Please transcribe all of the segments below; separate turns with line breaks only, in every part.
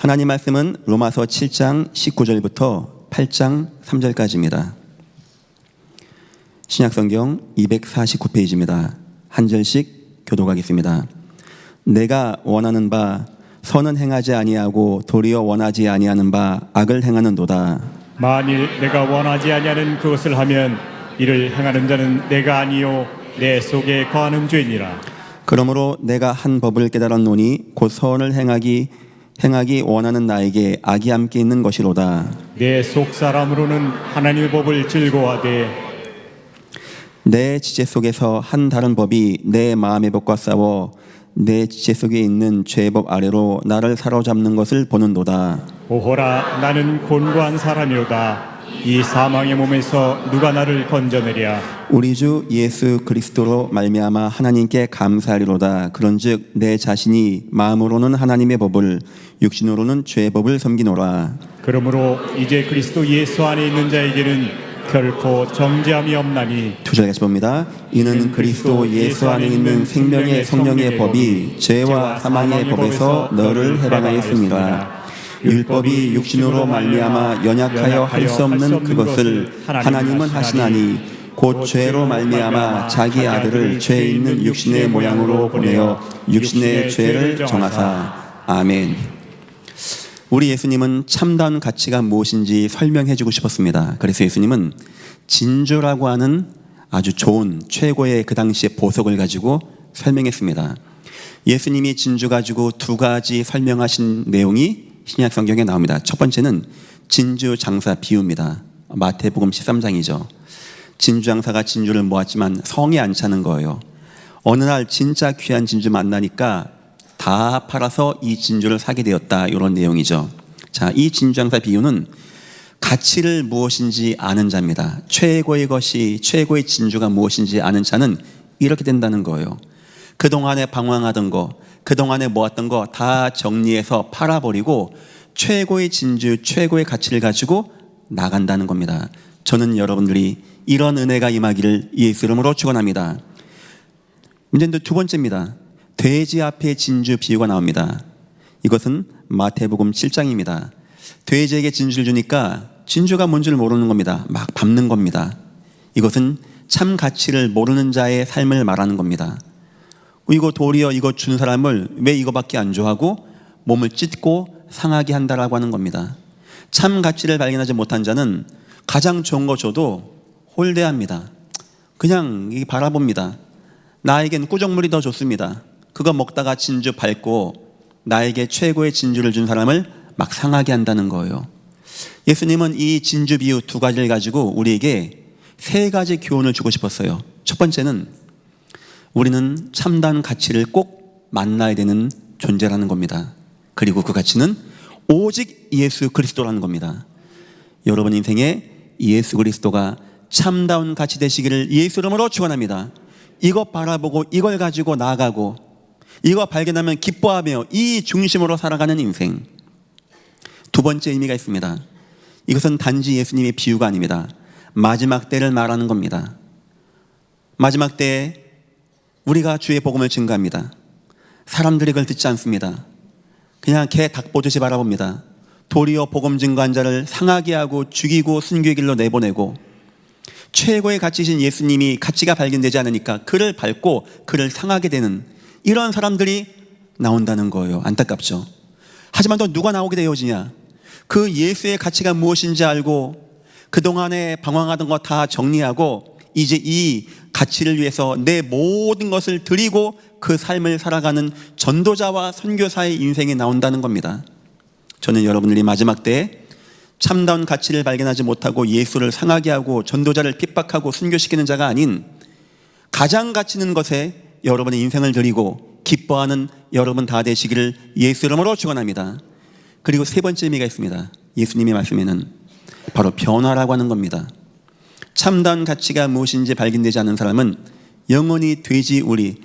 하나님 말씀은 로마서 7장 19절부터 8장 3절까지입니다. 신약성경 249페이지입니다. 한 절씩 교독하겠습니다. 내가 원하는 바 선은 행하지 아니하고 도리어 원하지 아니하는 바 악을 행하는도다.
만일 내가 원하지 아니하는 그것을 하면 이를 행하는 자는 내가 아니요 내 속에 거하는 죄니라.
그러므로 내가 한 법을 깨달았노니 곧 선을 행하기 원하는 나에게 악이 함께 있는 것이로다.
내 속 사람으로는 하나님의 법을 즐거워하되
내 지체 속에서 한 다른 법이 내 마음의 법과 싸워 내 지체 속에 있는 죄의 법 아래로 나를 사로잡는 것을 보는도다.
오호라 나는 곤고한 사람이로다. 이 사망의 몸에서 누가 나를 건져내랴.
우리 주 예수 그리스도로 말미암아 하나님께 감사하리로다. 그런즉 내 자신이 마음으로는 하나님의 법을 육신으로는 죄의 법을 섬기노라.
그러므로 이제 그리스도 예수 안에 있는 자에게는 결코 정죄함이 없나니.
두 절 같이 봅니다. 이는 그리스도 예수 안에 있는 생명의 성령의 법이 죄와 사망의 법에서 너를 해방하였습니다. 율법이 육신으로 말미암아 연약하여 할 수 없는 그것을 하나님은 하시나니 곧 죄로 말미암아 자기 아들을 죄 있는 육신의 모양으로 보내어 육신의 죄를 정하사. 아멘. 우리 예수님은 참다운 가치가 무엇인지 설명해 주고 싶었습니다. 그래서 예수님은 진주라고 하는 아주 좋은 최고의 그 당시의 보석을 가지고 설명했습니다. 예수님이 진주 가지고 두 가지 설명하신 내용이 신약 성경에 나옵니다. 첫 번째는 진주 장사 비유입니다. 마태복음 13장이죠. 진주 장사가 진주를 모았지만 성에 안 차는 거예요. 어느 날 진짜 귀한 진주 만나니까 다 팔아서 이 진주를 사게 되었다, 이런 내용이죠. 자, 이 진주 장사 비유는 가치를 무엇인지 아는 자입니다. 최고의 것이, 최고의 진주가 무엇인지 아는 자는 이렇게 된다는 거예요. 그동안에 방황하던 거, 그동안에 모았던 거 다 정리해서 팔아버리고 최고의 진주, 최고의 가치를 가지고 나간다는 겁니다. 저는 여러분들이 이런 은혜가 임하기를 예수 이름으로 축원합니다. 문제는 두 번째입니다. 돼지 앞에 진주 비유가 나옵니다. 이것은 마태복음 7장입니다. 돼지에게 진주를 주니까 진주가 뭔지를 모르는 겁니다. 막 밟는 겁니다. 이것은 참 가치를 모르는 자의 삶을 말하는 겁니다. 이거 도리어 이거 준 사람을 왜 이거밖에 안 줘하고 몸을 찢고 상하게 한다라고 하는 겁니다. 참 가치를 발견하지 못한 자는 가장 좋은 거 줘도 홀대합니다. 그냥 바라봅니다. 나에겐 꾸정물이 더 좋습니다. 그거 먹다가 진주 밟고 나에게 최고의 진주를 준 사람을 막 상하게 한다는 거예요. 예수님은 이 진주 비유 두 가지를 가지고 우리에게 세 가지 교훈을 주고 싶었어요. 첫 번째는 우리는 참다운 가치를 꼭 만나야 되는 존재라는 겁니다. 그리고 그 가치는 오직 예수 그리스도라는 겁니다. 여러분 인생에 예수 그리스도가 참다운 가치 되시기를 예수 이름으로 축원합니다. 이거 바라보고 이걸 가지고 나아가고 이거 발견하면 기뻐하며 이 중심으로 살아가는 인생. 두 번째 의미가 있습니다. 이것은 단지 예수님의 비유가 아닙니다. 마지막 때를 말하는 겁니다. 마지막 때에 우리가 주의 복음을 증거합니다. 사람들이 그걸 듣지 않습니다. 그냥 개 닭 보듯이 바라봅니다. 도리어 복음 증거한 자를 상하게 하고 죽이고 순교의 길로 내보내고 최고의 가치이신 예수님이 가치가 발견되지 않으니까 그를 밟고 그를 상하게 되는 이런 사람들이 나온다는 거예요. 안타깝죠. 하지만 또 누가 나오게 되어지냐? 그 예수의 가치가 무엇인지 알고 그동안에 방황하던 거 다 정리하고 이제 이 가치를 위해서 내 모든 것을 드리고 그 삶을 살아가는 전도자와 선교사의 인생이 나온다는 겁니다. 저는 여러분들이 마지막 때에 참다운 가치를 발견하지 못하고 예수를 상하게 하고 전도자를 핍박하고 순교시키는 자가 아닌 가장 가치 있는 것에 여러분의 인생을 드리고 기뻐하는 여러분 다 되시기를 예수 이름으로 축원합니다. 그리고 세 번째 의미가 있습니다. 예수님의 말씀에는 바로 변화라고 하는 겁니다. 참다운 가치가 무엇인지 발견되지 않는 사람은 영원히 돼지 우리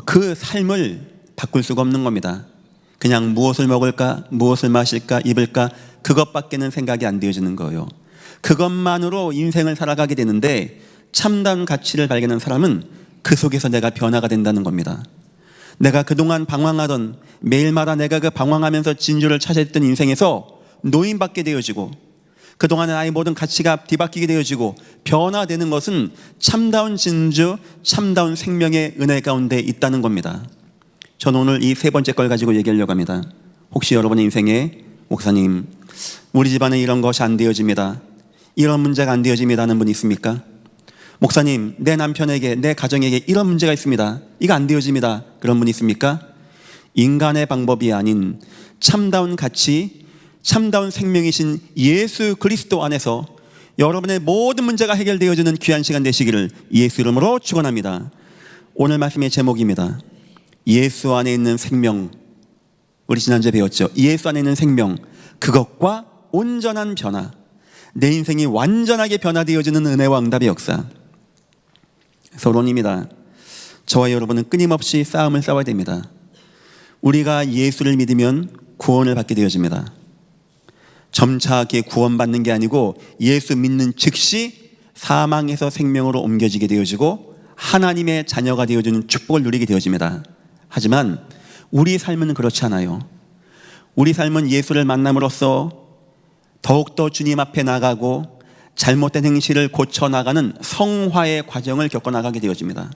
그 삶을 바꿀 수가 없는 겁니다. 그냥 무엇을 먹을까, 무엇을 마실까, 입을까 그것밖에는 생각이 안 되어지는 거예요. 그것만으로 인생을 살아가게 되는데 참다운 가치를 발견한 사람은 그 속에서 내가 변화가 된다는 겁니다. 내가 그동안 방황하던, 매일마다 내가 그 방황하면서 진주를 찾아했던 인생에서 노인받게 되어지고, 그동안의 나의 모든 가치가 뒤바뀌게 되어지고 변화되는 것은 참다운 진주, 참다운 생명의 은혜 가운데 있다는 겁니다. 저는 오늘 이 세 번째 걸 가지고 얘기하려고 합니다. 혹시 여러분의 인생에 목사님, 우리 집안에 이런 것이 안 되어집니다, 이런 문제가 안 되어집니다 하는 분 있습니까? 목사님, 내 남편에게, 내 가정에게 이런 문제가 있습니다, 이거 안 되어집니다, 그런 분 있습니까? 인간의 방법이 아닌 참다운 가치, 참다운 생명이신 예수 그리스도 안에서 여러분의 모든 문제가 해결되어지는 귀한 시간 되시기를 예수 이름으로 축원합니다. 오늘 말씀의 제목입니다. 예수 안에 있는 생명. 우리 지난주에 배웠죠. 예수 안에 있는 생명, 그것과 온전한 변화. 내 인생이 완전하게 변화되어지는 은혜와 응답의 역사. 서론입니다. 저와 여러분은 끊임없이 싸움을 싸워야 됩니다. 우리가 예수를 믿으면 구원을 받게 되어집니다. 점차게 구원받는 게 아니고 예수 믿는 즉시 사망에서 생명으로 옮겨지게 되어지고 하나님의 자녀가 되어지는 축복을 누리게 되어집니다. 하지만 우리 삶은 그렇지 않아요. 우리 삶은 예수를 만남으로써 더욱더 주님 앞에 나가고 잘못된 행실을 고쳐나가는 성화의 과정을 겪어나가게 되어집니다.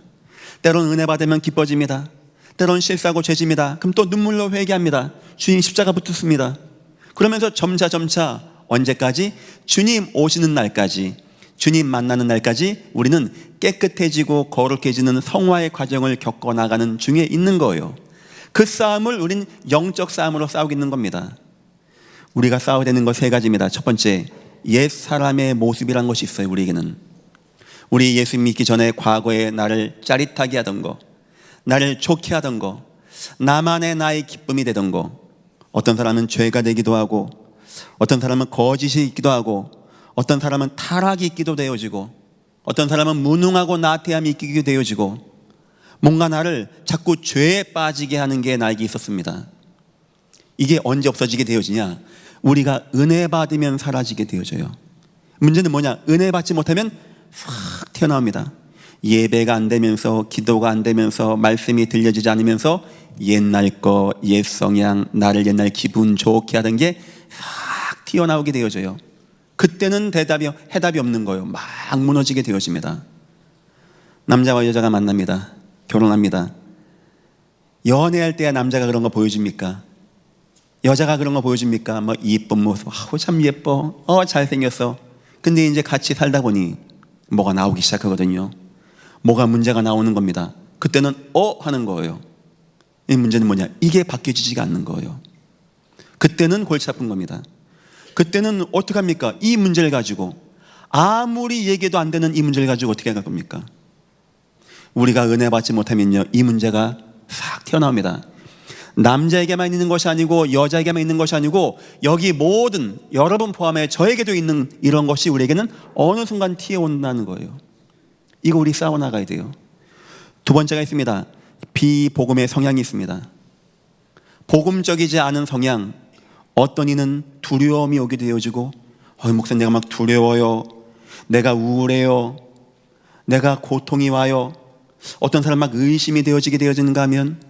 때론 은혜 받으면 기뻐집니다. 때론 실수하고 죄집니다. 그럼 또 눈물로 회개합니다. 주님 십자가 붙었습니다. 그러면서 점차 언제까지? 주님 오시는 날까지, 주님 만나는 날까지 우리는 깨끗해지고 거룩해지는 성화의 과정을 겪어나가는 중에 있는 거예요. 그 싸움을 우린 영적 싸움으로 싸우고 있는 겁니다. 우리가 싸워야 되는 것 세 가지입니다. 첫 번째, 옛 사람의 모습이란 것이 있어요. 우리에게는 우리 예수 믿기 전에 과거에 나를 짜릿하게 하던 거, 나를 좋게 하던 거, 나만의 나의 기쁨이 되던 거. 어떤 사람은 죄가 되기도 하고, 어떤 사람은 거짓이 있기도 하고, 어떤 사람은 타락이 있기도 되어지고, 어떤 사람은 무능하고 나태함이 있기도 되어지고, 뭔가 나를 자꾸 죄에 빠지게 하는 게 나에게 있었습니다. 이게 언제 없어지게 되어지냐? 우리가 은혜 받으면 사라지게 되어져요. 문제는 뭐냐? 은혜 받지 못하면 싹 튀어나옵니다. 예배가 안 되면서, 기도가 안 되면서, 말씀이 들려지지 않으면서 옛날 거, 옛 성향, 나를 옛날 기분 좋게 하던 게 싹 튀어나오게 되어져요. 그때는 해답이 없는 거예요. 막 무너지게 되어집니다. 남자와 여자가 만납니다. 결혼합니다. 연애할 때야 남자가 그런 거 보여줍니까? 여자가 그런 거 보여줍니까? 뭐 이쁜 모습, 참 예뻐, 잘생겼어. 근데 이제 같이 살다 보니 뭐가 나오기 시작하거든요. 뭐가 문제가 나오는 겁니다. 그때는 하는 거예요. 이 문제는 뭐냐? 이게 바뀌어지지가 않는 거예요. 그때는 골치 아픈 겁니다. 그때는 어떻게 합니까? 이 문제를 가지고 아무리 얘기도 안 되는 이 문제를 가지고 어떻게 할 겁니까? 우리가 은혜 받지 못하면요, 이 문제가 싹 튀어나옵니다. 남자에게만 있는 것이 아니고 여자에게만 있는 것이 아니고 여기 모든 여러분 포함해 저에게도 있는 이런 것이 우리에게는 어느 순간 튀어온다는 거예요. 이거 우리 싸워나가야 돼요. 두 번째가 있습니다. 비복음의 성향이 있습니다. 복음적이지 않은 성향. 어떤 이는 두려움이 오게 되어지고, 목사님 내가 막 두려워요, 내가 우울해요, 내가 고통이 와요. 어떤 사람 막 의심이 되어지는가 하면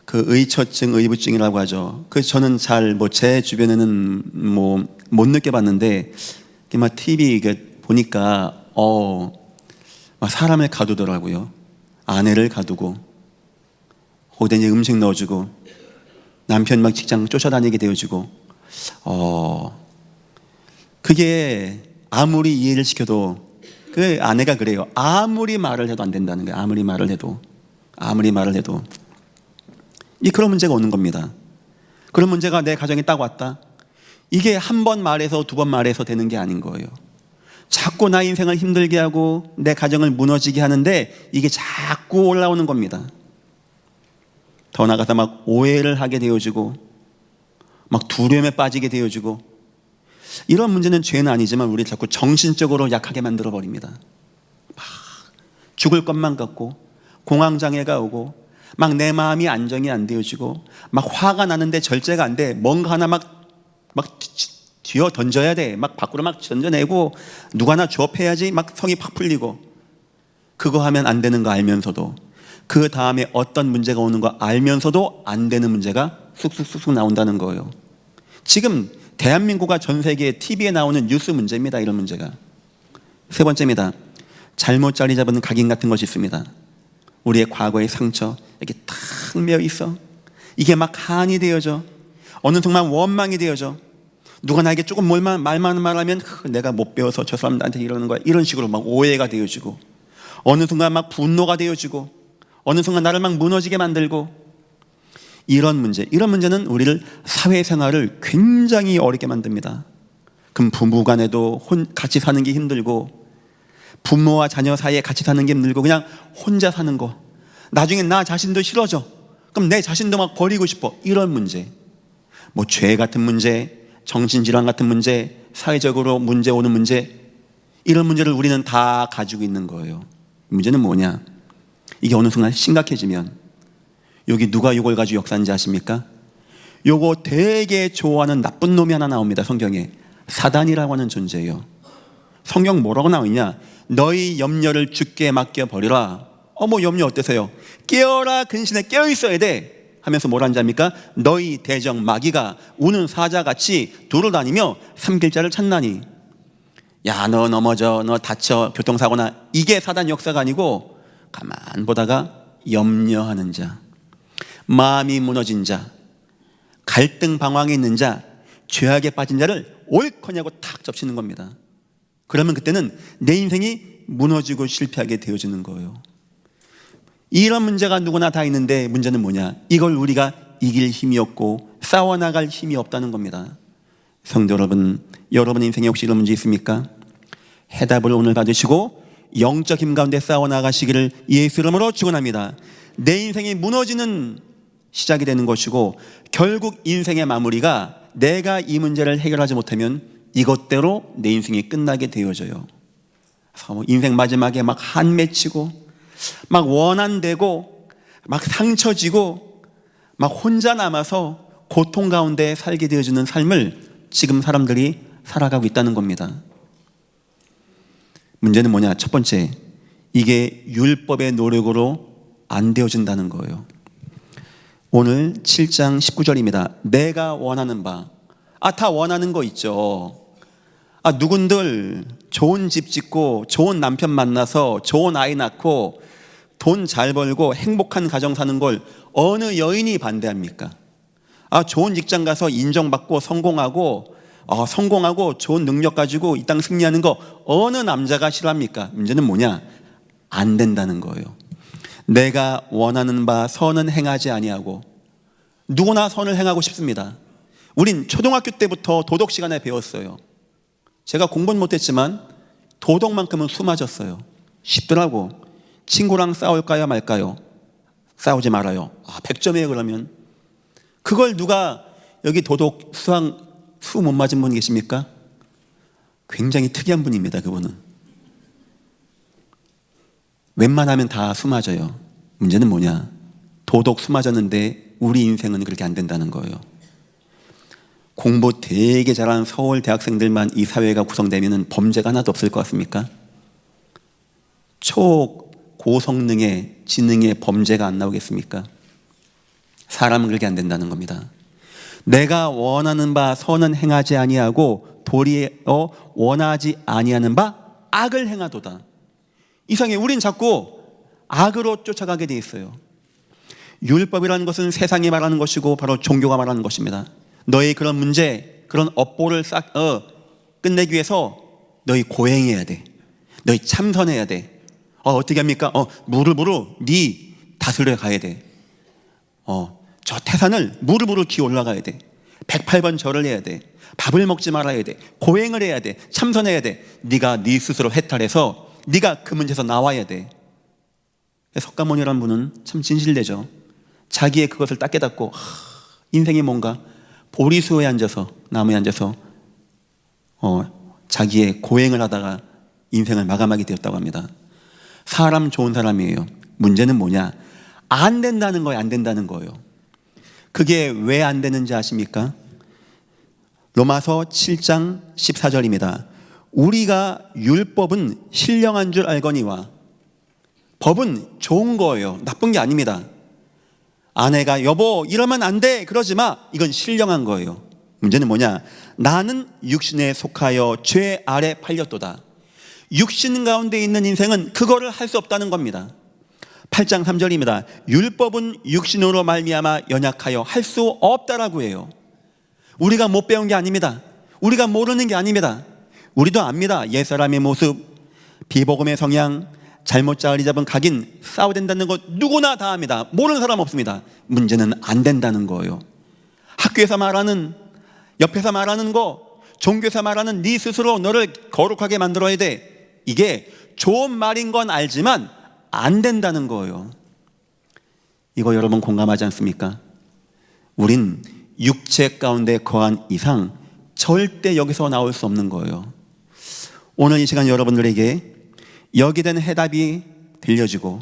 그 의처증, 의부증이라고 하죠. 그 저는 잘 제 주변에는 못 느껴봤는데, 막 TV 보니까 막 사람을 가두더라고요. 아내를 가두고, 거기다 이제 음식 넣어주고, 남편 막 직장 쫓아다니게 되어지고, 그게 아무리 이해를 시켜도 그 아내가 그래요. 아무리 말을 해도 안 된다는 거예요. 아무리 말을 해도 그런 문제가 오는 겁니다. 그런 문제가 내 가정에 딱 왔다. 이게 한 번 말해서 두 번 말해서 되는 게 아닌 거예요. 자꾸 나 인생을 힘들게 하고 내 가정을 무너지게 하는데 이게 자꾸 올라오는 겁니다. 더 나아가서 막 오해를 하게 되어지고, 막 두려움에 빠지게 되어지고, 이런 문제는 죄는 아니지만 우리를 자꾸 정신적으로 약하게 만들어 버립니다. 막 죽을 것만 같고, 공황장애가 오고, 막 내 마음이 안정이 안 되어지고, 막 화가 나는데 절제가 안 돼. 뭔가 하나 막 뒤어 던져야 돼. 막 밖으로 막 던져내고, 누가 하나 조업해야지 막 성이 팍 풀리고. 그거 하면 안 되는 거 알면서도 그 다음에 어떤 문제가 오는 거 알면서도 안 되는 문제가 쑥쑥쑥쑥 나온다는 거예요. 지금 대한민국과 전 세계 TV에 나오는 뉴스 문제입니다. 이런 문제가. 세 번째입니다. 잘못 자리 잡은 각인 같은 것이 있습니다. 우리의 과거의 상처 이렇게 탁 메어 있어. 이게 막 한이 되어져. 어느 순간 원망이 되어져. 누가 나에게 조금 말만 말하면 내가 못 배워서 저 사람 나한테 이러는 거야. 이런 식으로 막 오해가 되어지고, 어느 순간 막 분노가 되어지고, 어느 순간 나를 막 무너지게 만들고, 이런 문제는 우리를 사회생활을 굉장히 어렵게 만듭니다. 그럼 부부간에도 같이 사는 게 힘들고, 부모와 자녀 사이에 같이 사는 게 힘들고, 그냥 혼자 사는 거, 나중에 나 자신도 싫어져. 그럼 내 자신도 막 버리고 싶어. 이런 문제, 뭐 죄 같은 문제, 정신질환 같은 문제, 사회적으로 문제 오는 문제, 이런 문제를 우리는 다 가지고 있는 거예요. 문제는 뭐냐? 이게 어느 순간 심각해지면, 여기 누가 이걸 가지고 역사인지 아십니까? 요거 되게 좋아하는 나쁜 놈이 하나 나옵니다. 성경에 사단이라고 하는 존재예요. 성경 뭐라고 나오냐? 너희 염려를 주께 맡겨버리라. 뭐 염려 어때서요? 깨어라, 근신에 깨어있어야 돼 하면서 뭐라는지 압니까? 너희 대적 마귀가 우는 사자같이 돌아다니며 삼킬 자를 찾나니. 야, 너 넘어져, 너 다쳐, 교통사고나. 이게 사단 역사가 아니고, 가만 보다가 염려하는 자, 마음이 무너진 자, 갈등 방황에 있는 자, 죄악에 빠진 자를 옳거냐고 탁 접치는 겁니다. 그러면 그때는 내 인생이 무너지고 실패하게 되어지는 거예요. 이런 문제가 누구나 다 있는데, 문제는 뭐냐? 이걸 우리가 이길 힘이 없고 싸워나갈 힘이 없다는 겁니다. 성도 여러분, 여러분 인생에 혹시 이런 문제 있습니까? 해답을 오늘 받으시고 영적 힘 가운데 싸워나가시기를 예수 이름으로 축원합니다. 내 인생이 무너지는 시작이 되는 것이고, 결국 인생의 마무리가 내가 이 문제를 해결하지 못하면 이것대로 내 인생이 끝나게 되어져요. 그래서 인생 마지막에 막 한 맺히고, 막 원한되고, 막 상처지고, 막 혼자 남아서 고통 가운데 살게 되어지는 삶을 지금 사람들이 살아가고 있다는 겁니다. 문제는 뭐냐? 첫 번째, 이게 율법의 노력으로 안 되어진다는 거예요. 오늘 7장 19절입니다. 내가 원하는 바. 다 원하는 거 있죠. 누군들 좋은 집 짓고, 좋은 남편 만나서, 좋은 아이 낳고, 돈 잘 벌고 행복한 가정 사는 걸 어느 여인이 반대합니까? 좋은 직장 가서 인정받고 성공하고 좋은 능력 가지고 이 땅 승리하는 거 어느 남자가 싫어합니까? 문제는 뭐냐? 안 된다는 거예요. 내가 원하는 바 선은 행하지 아니하고. 누구나 선을 행하고 싶습니다. 우린 초등학교 때부터 도덕 시간에 배웠어요. 제가 공부는 못했지만 도덕만큼은 수맞았어요. 쉽더라고. 친구랑 싸울까요 말까요? 싸우지 말아요. 100점이에요 그러면. 그걸 누가 여기 도덕 수학 수 못 맞은 분 계십니까? 굉장히 특이한 분입니다. 그분은 웬만하면 다 수 맞아요. 문제는 뭐냐? 도덕 수 맞았는데 우리 인생은 그렇게 안 된다는 거예요. 공부 되게 잘하는 서울 대학생들만 이 사회가 구성되면 범죄가 하나도 없을 것 같습니까? 고성능의 지능의 범죄가 안 나오겠습니까? 사람은 그렇게 안 된다는 겁니다. 내가 원하는 바 선은 행하지 아니하고 도리어 원하지 아니하는 바 악을 행하도다. 이상해. 우린 자꾸 악으로 쫓아가게 돼 있어요. 율법이라는 것은 세상이 말하는 것이고 바로 종교가 말하는 것입니다. 너의 그런 문제, 그런 업보를 끝내기 위해서 너희 고행해야 돼. 너희 참선해야 돼. 어떻게 합니까? 무릎으로 네 다스려 가야 돼. 저 태산을 무릎으로 기어 올라가야 돼. 108번 절을 해야 돼. 밥을 먹지 말아야 돼. 고행을 해야 돼. 참선해야 돼. 네가 네 스스로 해탈해서 네가 그 문제에서 나와야 돼. 석가모니라는 분은 참 진실되죠. 자기의 그것을 딱 깨닫고 인생이 뭔가 보리수에 앉아서, 나무에 앉아서 자기의 고행을 하다가 인생을 마감하게 되었다고 합니다. 사람 좋은 사람이에요. 문제는 뭐냐? 안 된다는 거예요. 안 된다는 거예요. 그게 왜 안 되는지 아십니까? 로마서 7장 14절입니다. 우리가 율법은 신령한 줄 알거니와 법은 좋은 거예요. 나쁜 게 아닙니다. 아내가 여보 이러면 안 돼 그러지 마, 이건 신령한 거예요. 문제는 뭐냐? 나는 육신에 속하여 죄 아래 팔렸도다. 육신 가운데 있는 인생은 그거를 할 수 없다는 겁니다. 8장 3절입니다. 율법은 육신으로 말미암아 연약하여 할 수 없다라고 해요. 우리가 못 배운 게 아닙니다. 우리가 모르는 게 아닙니다. 우리도 압니다. 옛사람의 모습, 비복음의 성향, 잘못 자리 잡은 각인, 싸워야 된다는 것 누구나 다 압니다. 모르는 사람 없습니다. 문제는 안 된다는 거예요. 학교에서 말하는, 옆에서 말하는 거, 종교에서 말하는 네 스스로 너를 거룩하게 만들어야 돼, 이게 좋은 말인 건 알지만 안 된다는 거예요. 이거 여러분 공감하지 않습니까? 우린 육체 가운데 거한 이상 절대 여기서 나올 수 없는 거예요. 오늘 이 시간 여러분들에게 여기 된 해답이 들려지고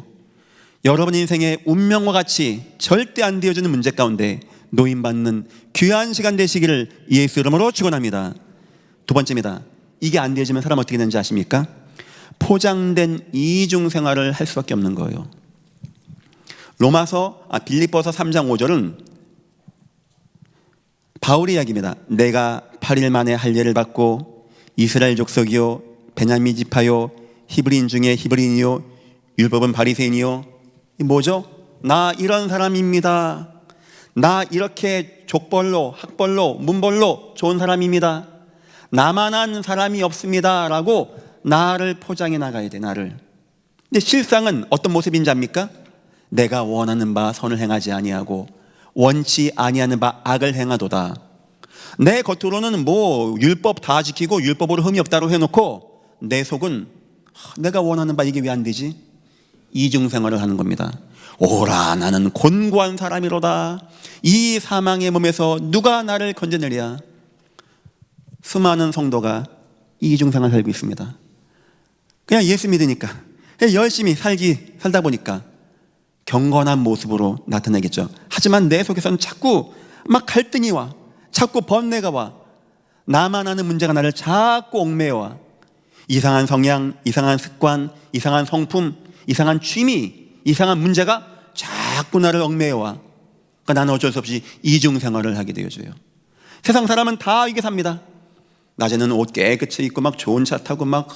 여러분 인생의 운명과 같이 절대 안 되어지는 문제 가운데 노인받는 귀한 시간 되시기를 예수 이름으로 축원합니다. 두 번째입니다. 이게 안 되어지면 사람 어떻게 되는지 아십니까? 포장된 이중 생활을 할 수밖에 없는 거예요. 빌립보서 3장 5절은 바울의 이야기입니다. 내가 8일 만에 할례를 받고 이스라엘 족속이요 베냐민 지파요 히브리인 중에 히브리인이요 율법은 바리새인이요, 뭐죠? 나 이런 사람입니다. 나 이렇게 족벌로 학벌로 문벌로 좋은 사람입니다. 나만한 사람이 없습니다 라고 나를 포장해 나가야 돼. 나를. 근데 실상은 어떤 모습인지 압니까? 내가 원하는 바 선을 행하지 아니하고 원치 아니하는 바 악을 행하도다. 내 겉으로는 뭐 율법 다 지키고 율법으로 흠이 없다고 해놓고 내 속은 내가 원하는 바 이게 왜 안 되지? 이중생활을 하는 겁니다. 오라 나는 곤고한 사람이로다. 이 사망의 몸에서 누가 나를 건져내랴. 수많은 성도가 이중생활을 살고 있습니다. 그냥 예수 믿으니까, 그냥 열심히 살다 보니까 경건한 모습으로 나타나겠죠. 하지만 내 속에서는 자꾸 막 갈등이 와, 자꾸 번뇌가 와, 나만 아는 문제가 나를 자꾸 얽매여와. 이상한 성향, 이상한 습관, 이상한 성품, 이상한 취미, 이상한 문제가 자꾸 나를 얽매여와. 그러니까 나는 어쩔 수 없이 이중생활을 하게 되어져요. 세상 사람은 다 이게 삽니다. 낮에는 옷 깨끗이 입고 막 좋은 차 타고 막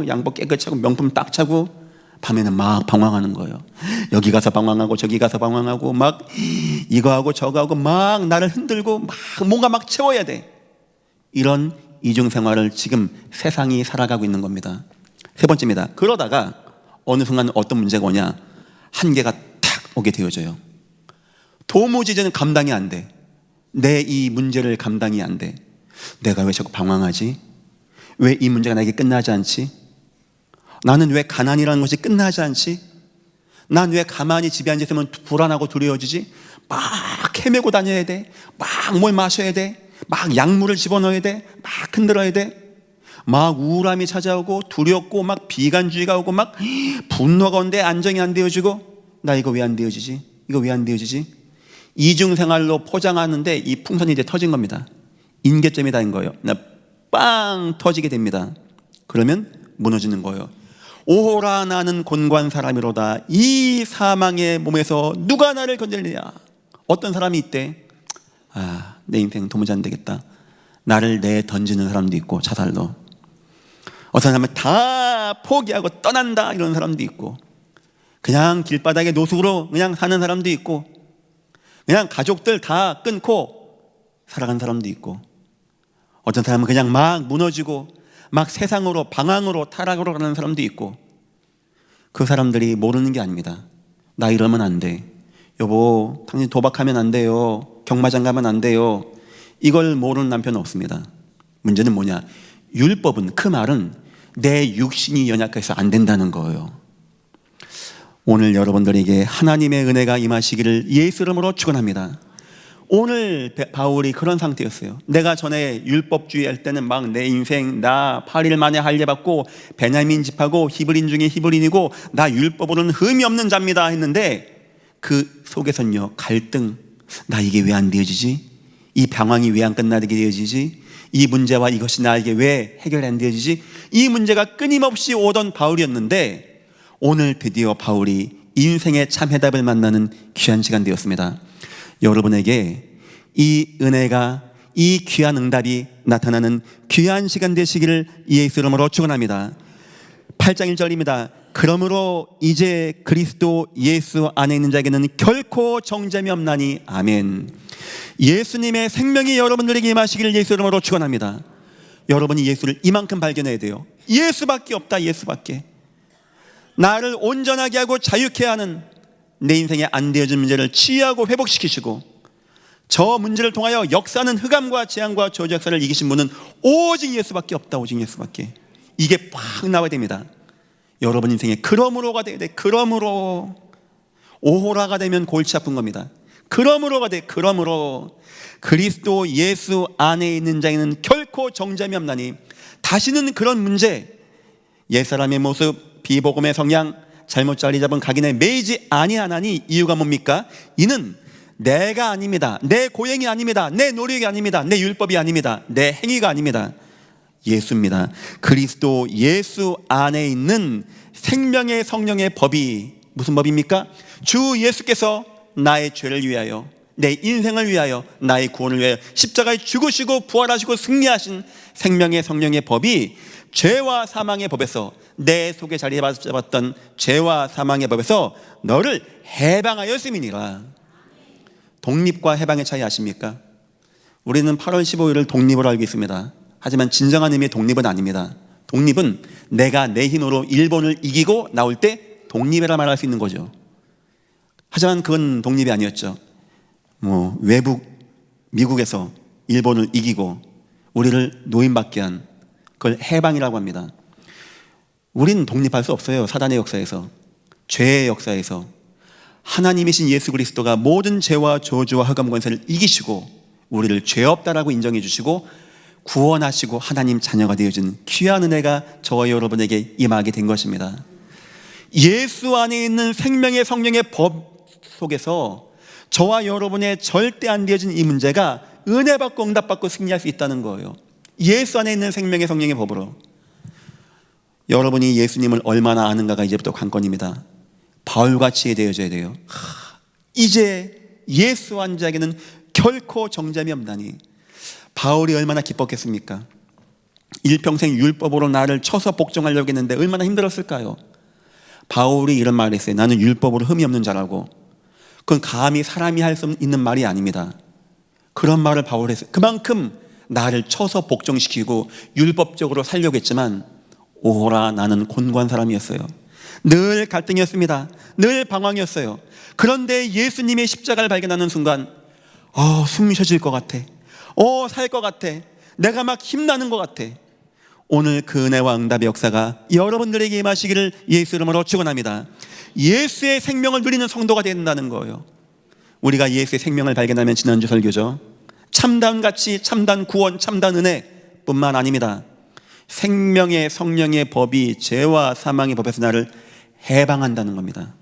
양복 깨끗이 하고 명품 딱 차고, 밤에는 막 방황하는 거예요. 여기 가서 방황하고 저기 가서 방황하고 막 이거 하고 저거 하고 막 나를 흔들고 막 뭔가 막 채워야 돼. 이런 이중생활을 지금 세상이 살아가고 있는 겁니다. 세 번째입니다. 그러다가 어느 순간 어떤 문제가 오냐, 한계가 탁 오게 되어져요. 도무지 이제는 감당이 안 돼. 내 이 문제를 감당이 안 돼. 내가 왜 자꾸 방황하지? 왜 이 문제가 나에게 끝나지 않지? 나는 왜 가난이라는 것이 끝나지 않지? 난 왜 가만히 집에 앉아있으면 불안하고 두려워지지? 막 헤매고 다녀야 돼. 막 뭘 마셔야 돼. 막 약물을 집어넣어야 돼. 막 흔들어야 돼. 막 우울함이 찾아오고 두렵고 막 비관주의가 오고 막 분노가 오는데 안정이 안 되어지고, 나 이거 왜 안 되어지지? 이거 왜 안 되어지지? 이중생활로 포장하는데 이 풍선이 이제 터진 겁니다. 인계점이 다인 거예요. 나 빵 터지게 됩니다. 그러면 무너지는 거예요. 오라 나는 곤고한 사람이로다. 이 사망의 몸에서 누가 나를 건질리냐. 어떤 사람이 있대. 내 인생 도무지 안 되겠다. 나를 내던지는 사람도 있고, 자살로. 어떤 사람은 다 포기하고 떠난다 이런 사람도 있고, 그냥 길바닥에 노숙으로 그냥 사는 사람도 있고, 그냥 가족들 다 끊고 살아간 사람도 있고, 어떤 사람은 그냥 막 무너지고 막 세상으로 방황으로 타락으로 가는 사람도 있고. 그 사람들이 모르는 게 아닙니다. 나 이러면 안 돼. 여보, 당신 도박하면 안 돼요. 경마장 가면 안 돼요. 이걸 모르는 남편은 없습니다. 문제는 뭐냐? 율법은, 그 말은 내 육신이 연약해서 안 된다는 거예요. 오늘 여러분들에게 하나님의 은혜가 임하시기를 예수 이름으로 축원합니다. 오늘 바울이 그런 상태였어요. 내가 전에 율법주의 할 때는 막 내 인생, 나 8일 만에 할례 받고 베냐민 집하고 히브리인 중에 히브리인이고 나 율법으로는 흠이 없는 자입니다 했는데, 그 속에선요 갈등, 나 이게 왜 안 되어지지? 이 방황이 왜 안 끝나게 되어지지? 이 문제와 이것이 나에게 왜 해결 안 되어지지? 이 문제가 끊임없이 오던 바울이었는데, 오늘 드디어 바울이 인생의 참 해답을 만나는 귀한 시간 되었습니다. 여러분에게 이 은혜가, 이 귀한 응답이 나타나는 귀한 시간 되시기를 예수 이름으로 축원합니다. 8장 1절입니다. 그러므로 이제 그리스도 예수 안에 있는 자에게는 결코 정죄함이 없나니. 아멘. 예수님의 생명이 여러분들에게 임하시기를 예수 이름으로 축원합니다. 여러분이 예수를 이만큼 발견해야 돼요. 예수밖에 없다. 예수밖에. 나를 온전하게 하고 자유케 하는 내 인생에 안 되어진 문제를 치유하고 회복시키시고 저 문제를 통하여 역사하는 흑암과 재앙과 저주 역사를 이기신 분은 오직 예수밖에 없다. 오직 예수밖에. 이게 팍 나와야 됩니다. 여러분 인생에 그러므로가 돼야 돼. 그러므로. 오호라가 되면 골치 아픈 겁니다. 그러므로가 돼. 그러므로 그리스도 예수 안에 있는 자에는 결코 정죄함이 없나니. 다시는 그런 문제, 옛사람의 모습, 비복음의 성향, 잘못 자리 잡은 각인에 매이지 아니하나니. 이유가 뭡니까? 이는 내가 아닙니다. 내 고행이 아닙니다. 내 노력이 아닙니다. 내 율법이 아닙니다. 내 행위가 아닙니다. 예수입니다. 그리스도 예수 안에 있는 생명의 성령의 법이 무슨 법입니까? 주 예수께서 나의 죄를 위하여, 내 인생을 위하여, 나의 구원을 위하여 십자가에 죽으시고 부활하시고 승리하신 생명의 성령의 법이 죄와 사망의 법에서, 내 속에 자리 잡았던 죄와 사망의 법에서 너를 해방하였음이니라. 독립과 해방의 차이 아십니까? 우리는 8월 15일을 독립으로 알고 있습니다. 하지만 진정한 의미의 독립은 아닙니다. 독립은 내가 내 힘으로 일본을 이기고 나올 때 독립이라 말할 수 있는 거죠. 하지만 그건 독립이 아니었죠. 외국, 미국에서 일본을 이기고 우리를 노임받게 한, 그걸 해방이라고 합니다. 우리는 독립할 수 없어요. 사단의 역사에서, 죄의 역사에서. 하나님이신 예수 그리스도가 모든 죄와 저주와 흑암 권세를 이기시고 우리를 죄 없다라고 인정해 주시고 구원하시고 하나님 자녀가 되어준 귀한 은혜가 저와 여러분에게 임하게 된 것입니다. 예수 안에 있는 생명의 성령의 법 속에서 저와 여러분의 절대 안 되어진 이 문제가 은혜 받고 응답 받고 승리할 수 있다는 거예요. 예수 안에 있는 생명의 성령의 법으로. 여러분이 예수님을 얼마나 아는가가 이제부터 관건입니다. 바울같이 되어져야 돼요. 이제 예수 안 자에게는 결코 정죄함이 없나니. 바울이 얼마나 기뻤겠습니까? 일평생 율법으로 나를 쳐서 복종하려고 했는데 얼마나 힘들었을까요? 바울이 이런 말을 했어요. 나는 율법으로 흠이 없는 자라고. 그건 감히 사람이 할 수 있는 말이 아닙니다. 그런 말을 바울이 했어요. 그만큼 나를 쳐서 복종시키고 율법적으로 살려고 했지만 오호라, 나는 곤고한 사람이었어요. 늘 갈등이었습니다. 늘 방황이었어요. 그런데 예수님의 십자가를 발견하는 순간 숨이 쉬어질 것 같아. 살 것 같아. 내가 막 힘나는 것 같아. 오늘 그 은혜와 응답의 역사가 여러분들에게 임하시기를 예수 이름으로 축원합니다. 예수의 생명을 누리는 성도가 된다는 거예요. 우리가 예수의 생명을 발견하면 지난주 설교죠. 참다운 가치, 참다운 구원, 참다운 은혜뿐만 아닙니다. 생명의 성령의 법이 죄와 사망의 법에서 나를 해방한다는 겁니다.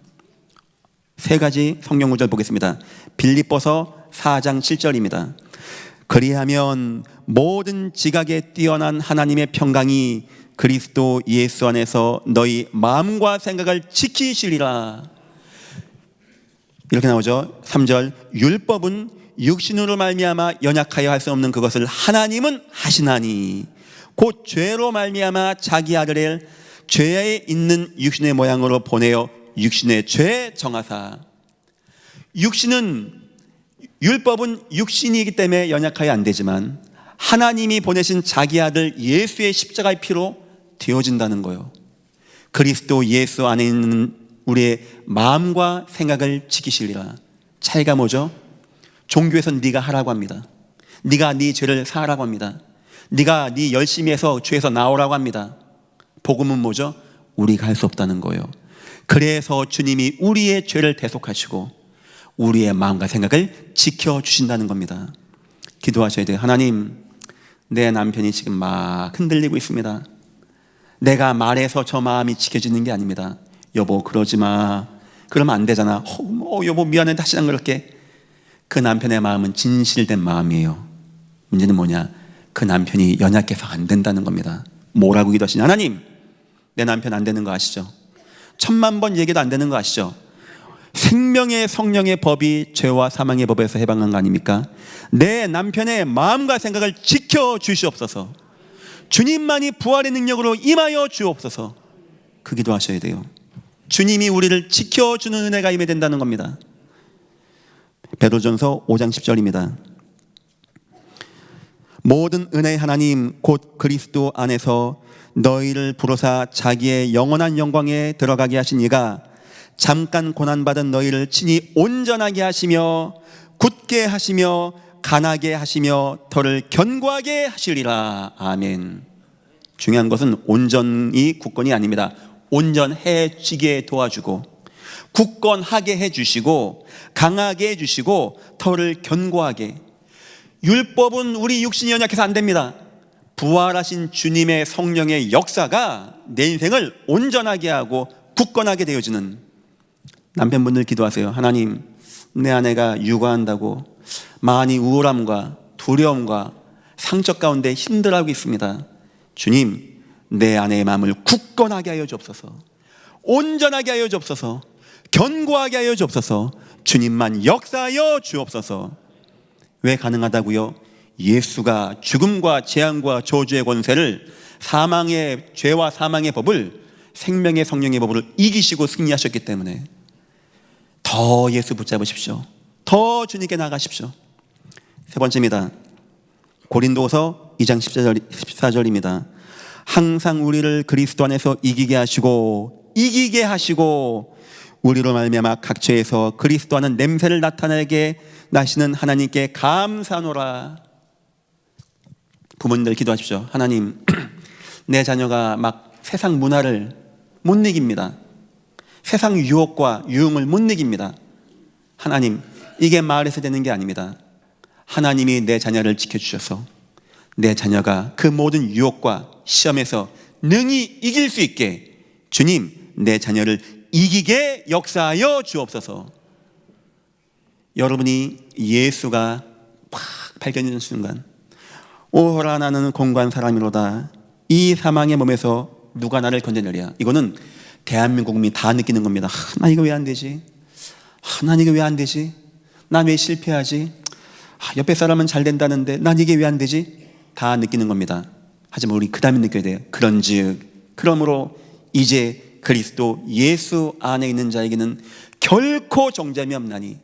세 가지 성경 구절 보겠습니다. 빌립보서 4장 7절입니다. 그리하면 모든 지각에 뛰어난 하나님의 평강이 그리스도 예수 안에서 너희 마음과 생각을 지키시리라. 이렇게 나오죠. 3절. 율법은 육신으로 말미암아 연약하여 할 수 없는 그것을 하나님은 하시나니 곧 죄로 말미암아 자기 아들을 죄에 있는 육신의 모양으로 보내어 육신의 죄 정하사. 율법은 육신이기 때문에 연약하여 안 되지만 하나님이 보내신 자기 아들 예수의 십자가의 피로 되어진다는 거예요. 그리스도 예수 안에 있는 우리의 마음과 생각을 지키시리라. 차이가 뭐죠? 종교에서는 네가 하라고 합니다. 네가 네 죄를 사하라고 합니다. 네가 네 열심히 해서 죄에서 나오라고 합니다. 복음은 뭐죠? 우리가 할 수 없다는 거예요. 그래서 주님이 우리의 죄를 대속하시고 우리의 마음과 생각을 지켜주신다는 겁니다. 기도하셔야 돼요. 하나님, 내 남편이 지금 막 흔들리고 있습니다. 내가 말해서 저 마음이 지켜지는 게 아닙니다. 여보, 그러지 마. 그러면 안 되잖아. 여보, 미안해. 다시 안 그럴게. 그 남편의 마음은 진실된 마음이에요. 문제는 뭐냐? 그 남편이 연약해서 안 된다는 겁니다. 뭐라고 기도하시냐? 하나님, 내 남편 안 되는 거 아시죠? 천만 번 얘기도 안 되는 거 아시죠? 생명의 성령의 법이 죄와 사망의 법에서 해방한 거 아닙니까? 내 남편의 마음과 생각을 지켜주시옵소서. 주님만이 부활의 능력으로 임하여 주옵소서. 그 기도하셔야 돼요. 주님이 우리를 지켜주는 은혜가 임해야 된다는 겁니다. 베드로전서 5장 10절입니다. 모든 은혜의 하나님 곧 그리스도 안에서 너희를 부르사 자기의 영원한 영광에 들어가게 하신 이가 잠깐 고난받은 너희를 친히 온전하게 하시며 굳게 하시며 강하게 하시며 더를 견고하게 하시리라. 아멘. 중요한 것은 온전히 굳건이 아닙니다. 온전해지게 도와주고 굳건하게 해주시고 강하게 해주시고 터를 견고하게. 율법은 우리 육신이 연약해서 안 됩니다. 부활하신 주님의 성령의 역사가 내 인생을 온전하게 하고 굳건하게 되어주는. 남편분들 기도하세요. 하나님, 내 아내가 육아한다고 많이 우울함과 두려움과 상처 가운데 힘들어하고 있습니다. 주님, 내 아내의 마음을 굳건하게 하여 주옵소서. 온전하게 하여 주옵소서. 견고하게 하여 주옵소서. 주님만 역사하여 주옵소서. 왜 가능하다고요? 예수가 죽음과 재앙과 저주의 권세를, 사망의 죄와 사망의 법을, 생명의 성령의 법을 이기시고 승리하셨기 때문에 더 예수 붙잡으십시오. 더 주님께 나가십시오. 세 번째입니다. 고린도서 2장 14절입니다. 항상 우리를 그리스도 안에서 이기게 하시고 우리로 말미암아 각처에서 그리스도 하는 냄새를 나타내게 나시는 하나님께 감사하노라. 부모님들 기도하십시오. 하나님, 내 자녀가 막 세상 문화를 못 이깁니다. 세상 유혹과 유흥을 못 이깁니다. 하나님, 이게 말에서 되는 게 아닙니다. 하나님이 내 자녀를 지켜주셔서 내 자녀가 그 모든 유혹과 시험에서 능히 이길 수 있게 주님, 내 자녀를 이기게 역사하여 주옵소서. 여러분이 예수가 팍 발견되는 순간, 오호라 나는 공고한 사람이로다. 이 사망의 몸에서 누가 나를 건져내랴. 이거는 대한민국 국민이 다 느끼는 겁니다. 나 이거 왜 안 되지? 난 이거 왜 안 되지? 난 왜 실패하지? 옆에 사람은 잘 된다는데 난 이게 왜 안 되지? 다 느끼는 겁니다. 하지만 우리 그 다음에 느껴야 돼요. 그러므로 이제 그리스도 예수 안에 있는 자에게는 결코 정죄함이 없나니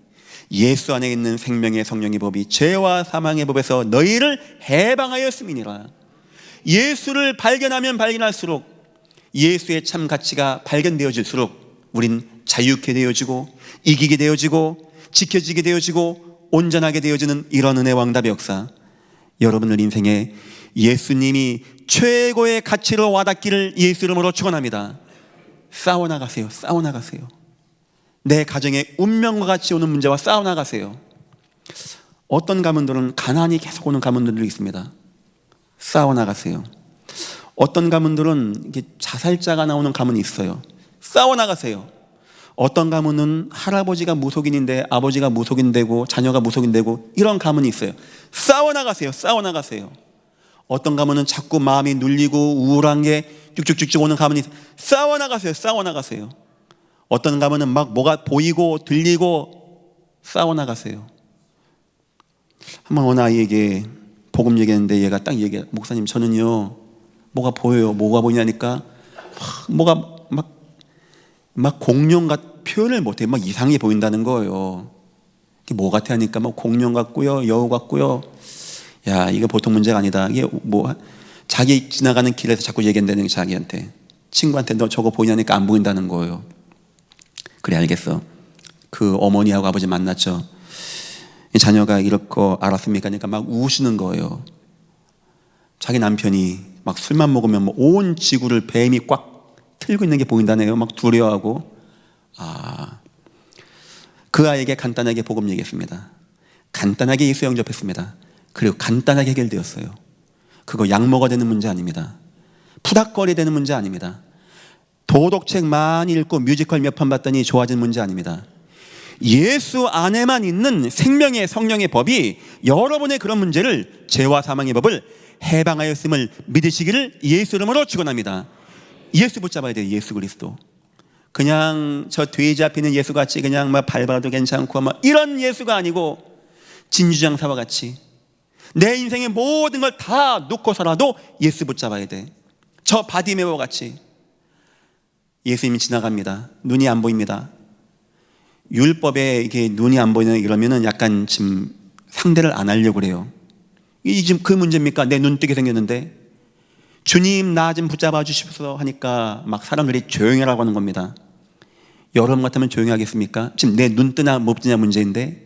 예수 안에 있는 생명의 성령의 법이 죄와 사망의 법에서 너희를 해방하였음이니라. 예수를 발견하면 발견할수록, 예수의 참 가치가 발견되어질수록 우린 자유케 되어지고 이기게 되어지고 지켜지게 되어지고 온전하게 되어지는 이런 은혜 왕답의 역사. 여러분들 인생에 예수님이 최고의 가치로 와닿기를 예수 이름으로 축원합니다. 싸워나가세요. 싸워나가세요. 내 가정의 운명과 같이 오는 문제와 싸워나가세요. 어떤 가문들은 가난이 계속 오는 가문들이 있습니다. 싸워나가세요. 어떤 가문들은 자살자가 나오는 가문이 있어요. 싸워나가세요. 어떤 가문은 할아버지가 무속인인데 아버지가 무속인되고 자녀가 무속인되고 이런 가문이 있어요. 싸워나가세요. 싸워나가세요. 어떤 가문은 자꾸 마음이 눌리고 우울한 게 쭉쭉쭉쭉 오는 가문이 있어요. 싸워나가세요. 싸워나가세요. 어떤 가문은 막 뭐가 보이고 들리고 싸워나가세요. 한번 어느 아이에게 복음 얘기했는데 얘가 딱 얘기해. 목사님, 저는요 뭐가 보여요. 뭐가 보이냐니까 뭐가 막 공룡 표현을 못해. 막 이상하게 보인다는 거예요. 뭐 같아 하니까 막 공룡 같고요, 여우 같고요. 야, 이거 보통 문제가 아니다. 이게 뭐 자기 지나가는 길에서 자꾸 얘기한다는 게, 자기한테, 친구한테 너 저거 보이냐니까 안 보인다는 거예요. 그래, 알겠어. 그 어머니하고 아버지 만났죠. 자녀가 이럴 거 알았습니까? 그러니까 막 우시는 거예요. 자기 남편이 막 술만 먹으면 뭐 온 지구를 뱀이 꽉 틀고 있는 게 보인다네요. 막 두려워하고. 그 아이에게 간단하게 복음 얘기했습니다. 간단하게 예수 영접했습니다. 그리고 간단하게 해결되었어요. 그거 약 먹어야 되는 문제 아닙니다. 푸닥거려야 되는 문제 아닙니다. 도덕책 많이 읽고 뮤지컬 몇 편 봤더니 좋아진 문제 아닙니다. 예수 안에만 있는 생명의 성령의 법이 여러분의 그런 문제를, 죄와 사망의 법을 해방하였음을 믿으시기를 예수 이름으로 축원합니다. 예수 붙잡아야 돼요. 예수 그리스도. 그냥 저 돼지 앞에 있는 예수같이 그냥 막 밟아도 괜찮고 막 이런 예수가 아니고 진주장사와 같이 내 인생의 모든 걸 다 놓고서라도 예수 붙잡아야 돼. 저 바디메오와 같이 예수님이 지나갑니다. 눈이 안 보입니다. 율법에 이게 눈이 안 보이는 이러면은 약간 지금 상대를 안 하려고 그래요. 이 지금 그 문제입니까? 내 눈 뜨게 생겼는데 주님 나 좀 붙잡아 주십시오 하니까 막 사람들이 조용히 하라고 하는 겁니다. 여러분 같으면 조용히 하겠습니까? 지금 내 눈 뜨나 못 뜨냐 문제인데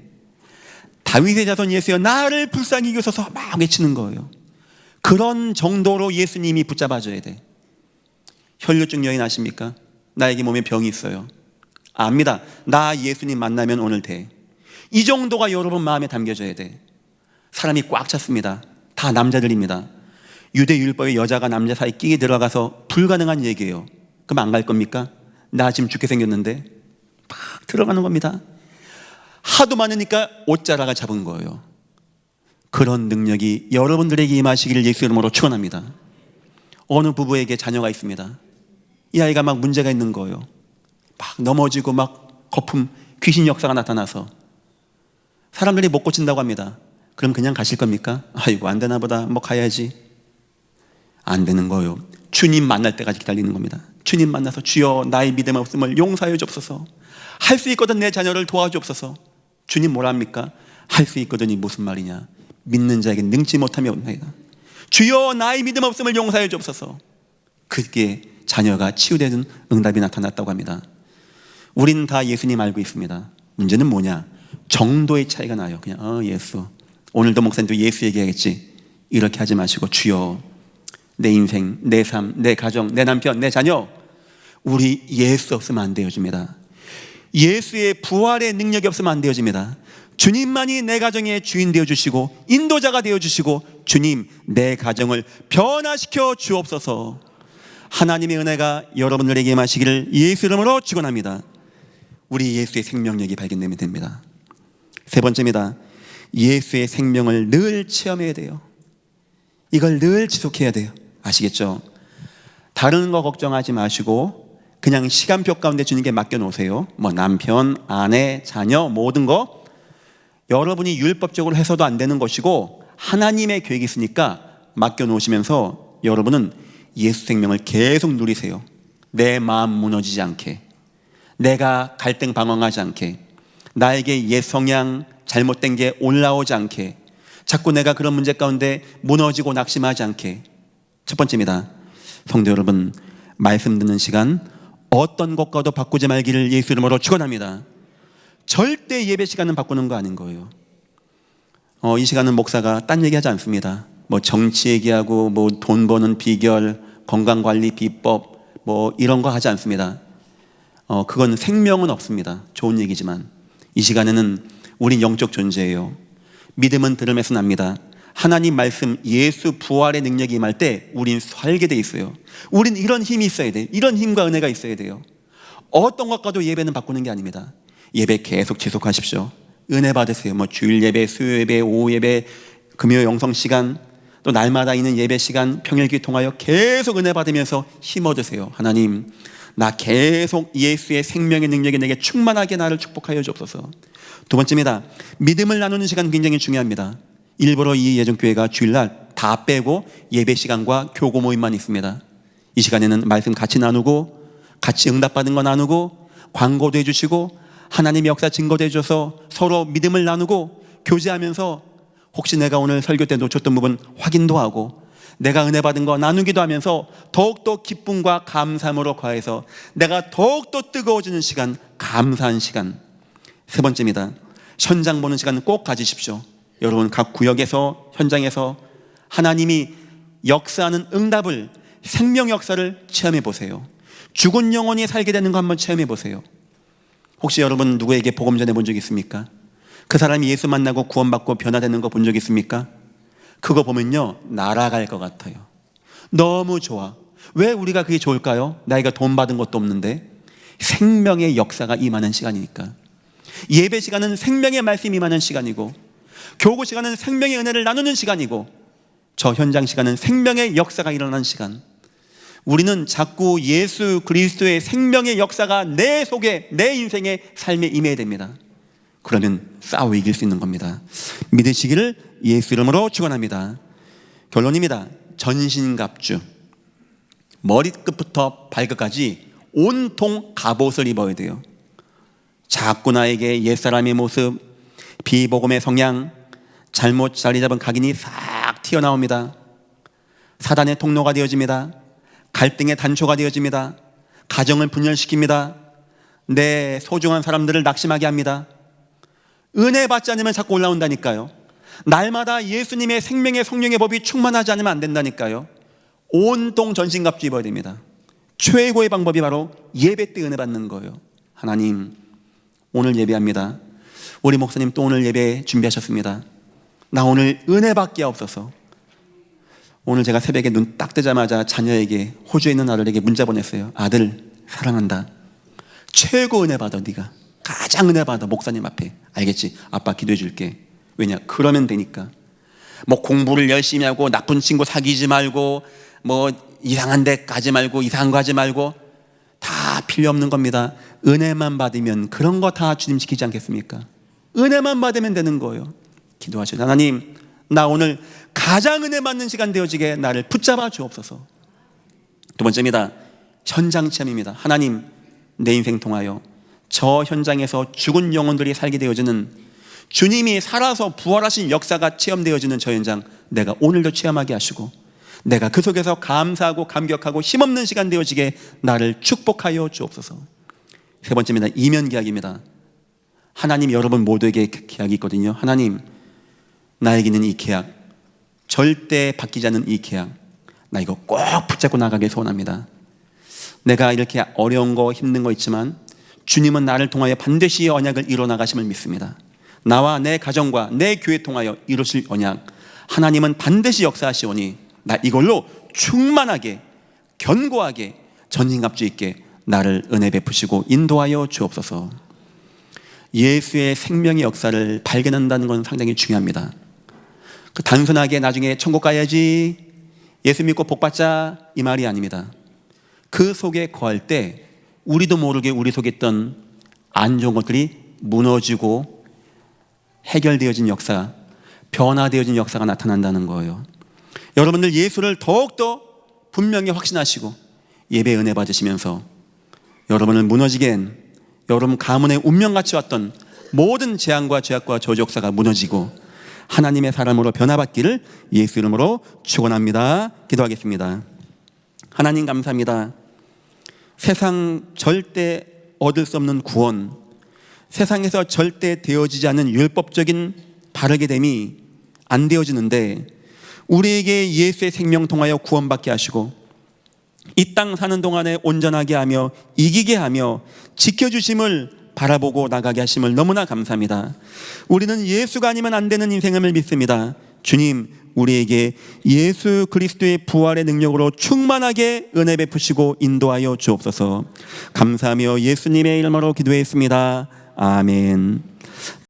다윗의 자손 예수여 나를 불쌍히 여기소서 막 외치는 거예요. 그런 정도로 예수님이 붙잡아줘야 돼. 혈류증 여인 아십니까? 나에게 몸에 병이 있어요. 압니다. 나 예수님 만나면 오늘 돼. 이 정도가 여러분 마음에 담겨져야 돼. 사람이 꽉 찼습니다. 다 남자들입니다. 유대 율법에 여자가 남자 사이 끼게 들어가서 불가능한 얘기예요. 그럼 안 갈 겁니까? 나 지금 죽게 생겼는데 막 들어가는 겁니다. 하도 많으니까 옷자락을 잡은 거예요. 그런 능력이 여러분들에게 임하시기를 예수 이름으로 축원합니다. 어느 부부에게 자녀가 있습니다. 이 아이가 막 문제가 있는 거예요. 막 넘어지고 막 거품 귀신 역사가 나타나서 사람들이 못 고친다고 합니다. 그럼 그냥 가실 겁니까? 아이고 안 되나 보다 뭐 가야지. 안 되는 거예요. 주님 만날 때까지 기다리는 겁니다. 주님 만나서 주여 나의 믿음 없음을 용서하여 주옵소서. 할 수 있거든 내 자녀를 도와주옵소서. 주님 뭐랍니까? 할 수 있거든이 무슨 말이냐? 믿는 자에게 능치 못함이 없나이다. 주여 나의 믿음 없음을 용서하여 주옵소서. 그게 자녀가 치유되는 응답이 나타났다고 합니다. 우리는 다 예수님 알고 있습니다. 문제는 뭐냐? 정도의 차이가 나요. 그냥 예수 오늘도 목사님도 예수 얘기하겠지 이렇게 하지 마시고 주여 내 인생, 내 삶, 내 가정, 내 남편, 내 자녀 우리 예수 없으면 안 되어집니다. 예수의 부활의 능력이 없으면 안 되어집니다. 주님만이 내 가정의 주인 되어주시고 인도자가 되어주시고 주님 내 가정을 변화시켜 주옵소서. 하나님의 은혜가 여러분들에게 임하시기를 예수 이름으로 축원합니다. 우리 예수의 생명력이 발견되면 됩니다. 세 번째입니다. 예수의 생명을 늘 체험해야 돼요. 이걸 늘 지속해야 돼요. 아시겠죠? 다른 거 걱정하지 마시고 그냥 시간표 가운데 주님께 맡겨놓으세요. 뭐 남편, 아내, 자녀 모든 거 여러분이 율법적으로 해서도 안 되는 것이고 하나님의 계획이 있으니까 맡겨놓으시면서 여러분은 예수 생명을 계속 누리세요. 내 마음 무너지지 않게, 내가 갈등 방황하지 않게, 나에게 옛 성향 잘못된 게 올라오지 않게, 자꾸 내가 그런 문제 가운데 무너지고 낙심하지 않게. 첫 번째입니다. 성도 여러분, 말씀 듣는 시간 어떤 것과도 바꾸지 말기를 예수 이름으로 축원합니다. 절대 예배 시간은 바꾸는 거 아닌 거예요. 이 시간은 목사가 딴 얘기하지 않습니다. 뭐 정치 얘기하고 뭐 돈 버는 비결, 건강관리 비법 뭐 이런 거 하지 않습니다. 그건 생명은 없습니다. 좋은 얘기지만 이 시간에는 우린 영적 존재예요. 믿음은 들음에서 납니다. 하나님 말씀 예수 부활의 능력이 임할 때 우린 살게 돼 있어요. 우린 이런 힘이 있어야 돼요. 이런 힘과 은혜가 있어야 돼요. 어떤 것과도 예배는 바꾸는 게 아닙니다. 예배 계속 지속하십시오. 은혜 받으세요. 뭐 주일 예배, 수요 예배, 오후 예배, 금요 영성 시간, 또 날마다 있는 예배 시간, 평일기 통하여 계속 은혜 받으면서 힘 얻으세요. 하나님, 나 계속 예수의 생명의 능력이 내게 충만하게 나를 축복하여 주옵소서. 두 번째입니다. 믿음을 나누는 시간 굉장히 중요합니다. 일부러 이 예정교회가 주일날 다 빼고 예배 시간과 교고 모임만 있습니다. 이 시간에는 말씀 같이 나누고 같이 응답받은 거 나누고 광고도 해주시고 하나님의 역사 증거도 해줘서 서로 믿음을 나누고 교제하면서 혹시 내가 오늘 설교 때 놓쳤던 부분 확인도 하고 내가 은혜 받은 거 나누기도 하면서 더욱더 기쁨과 감사함으로 과해서 내가 더욱더 뜨거워지는 시간, 감사한 시간. 세 번째입니다. 현장 보는 시간 꼭 가지십시오. 여러분 각 구역에서 현장에서 하나님이 역사하는 응답을, 생명 역사를 체험해 보세요. 죽은 영혼이 살게 되는 거 한번 체험해 보세요. 혹시 여러분 누구에게 복음 전해 본 적 있습니까? 그 사람이 예수 만나고 구원받고 변화되는 거 본 적 있습니까? 그거 보면요 날아갈 것 같아요. 너무 좋아. 왜 우리가 그게 좋을까요? 나이가 돈 받은 것도 없는데 생명의 역사가 임하는 시간이니까. 예배 시간은 생명의 말씀이 임하는 시간이고 교구 시간은 생명의 은혜를 나누는 시간이고 저 현장 시간은 생명의 역사가 일어나는 시간. 우리는 자꾸 예수 그리스도의 생명의 역사가 내 속에, 내 인생의 삶에 임해야 됩니다. 그러면 싸워 이길 수 있는 겁니다. 믿으시기를 예수 이름으로 축원합니다. 결론입니다. 전신갑주, 머리끝부터 발끝까지 온통 갑옷을 입어야 돼요. 자꾸 나에게 옛사람의 모습, 비복음의 성향, 잘못 자리 잡은 각인이 싹 튀어나옵니다. 사단의 통로가 되어집니다. 갈등의 단초가 되어집니다. 가정을 분열시킵니다. 내 소중한 사람들을 낙심하게 합니다. 은혜 받지 않으면 자꾸 올라온다니까요. 날마다 예수님의 생명의 성령의 법이 충만하지 않으면 안 된다니까요. 온통 전신갑주 입어야 됩니다. 최고의 방법이 바로 예배 때 은혜 받는 거예요. 하나님, 오늘 예배합니다. 우리 목사님 또 오늘 예배 준비하셨습니다. 나 오늘 은혜 받게 하옵소서. 오늘 제가 새벽에 눈 딱 뜨자마자 자녀에게, 호주에 있는 아들에게 문자 보냈어요. 아들 사랑한다. 최고 은혜 받아. 네가 가장 은혜 받아. 목사님 앞에. 알겠지? 아빠 기도해 줄게. 왜냐? 그러면 되니까. 뭐 공부를 열심히 하고 나쁜 친구 사귀지 말고 뭐 이상한 데 가지 말고 이상한 거 하지 말고 다 필요 없는 겁니다. 은혜만 받으면 그런 거 다 주님 지키지 않겠습니까? 은혜만 받으면 되는 거예요. 기도하시죠. 하나님, 나 오늘 가장 은혜 받는 시간 되어지게 나를 붙잡아 주옵소서. 두 번째입니다. 현장 체험입니다. 하나님, 내 인생 통하여 저 현장에서 죽은 영혼들이 살게 되어지는, 주님이 살아서 부활하신 역사가 체험되어지는 저 현장, 내가 오늘도 체험하게 하시고 내가 그 속에서 감사하고 감격하고 힘없는 시간 되어지게 나를 축복하여 주옵소서. 세 번째입니다. 이면 계약입니다. 하나님, 여러분 모두에게 계약이 있거든요. 하나님, 나에게 있는 이 계약, 절대 바뀌지 않는 이 계약, 나 이거 꼭 붙잡고 나가길 소원합니다. 내가 이렇게 어려운 거 힘든 거 있지만 주님은 나를 통하여 반드시 언약을 이뤄나가심을 믿습니다. 나와 내 가정과 내 교회 통하여 이루실 언약, 하나님은 반드시 역사하시오니 나 이걸로 충만하게 견고하게 전신갑주 있게 나를 은혜 베푸시고 인도하여 주옵소서. 예수의 생명의 역사를 발견한다는 건 상당히 중요합니다. 그 단순하게 나중에 천국 가야지, 예수 믿고 복 받자, 이 말이 아닙니다. 그 속에 거할 때 우리도 모르게 우리 속에 있던 안 좋은 것들이 무너지고 해결되어진 역사, 변화되어진 역사가 나타난다는 거예요. 여러분들 예수를 더욱더 분명히 확신하시고 예배 은혜 받으시면서 여러분을 무너지게 한, 여러분 가문의 운명같이 왔던 모든 재앙과 죄악과 저주 역사가 무너지고 하나님의 사람으로 변화받기를 예수 이름으로 축원합니다. 기도하겠습니다. 하나님 감사합니다. 세상 절대 얻을 수 없는 구원, 세상에서 절대 되어지지 않는 율법적인 바르게 됨이 안 되어지는데 우리에게 예수의 생명 통하여 구원받게 하시고 이 땅 사는 동안에 온전하게 하며 이기게 하며 지켜주심을 바라보고 나가게 하심을 너무나 감사합니다. 우리는 예수가 아니면 안 되는 인생을 믿습니다. 주님, 우리에게 예수 그리스도의 부활의 능력으로 충만하게 은혜 베푸시고 인도하여 주옵소서. 감사하며 예수님의 이름으로 기도했습니다. 아멘.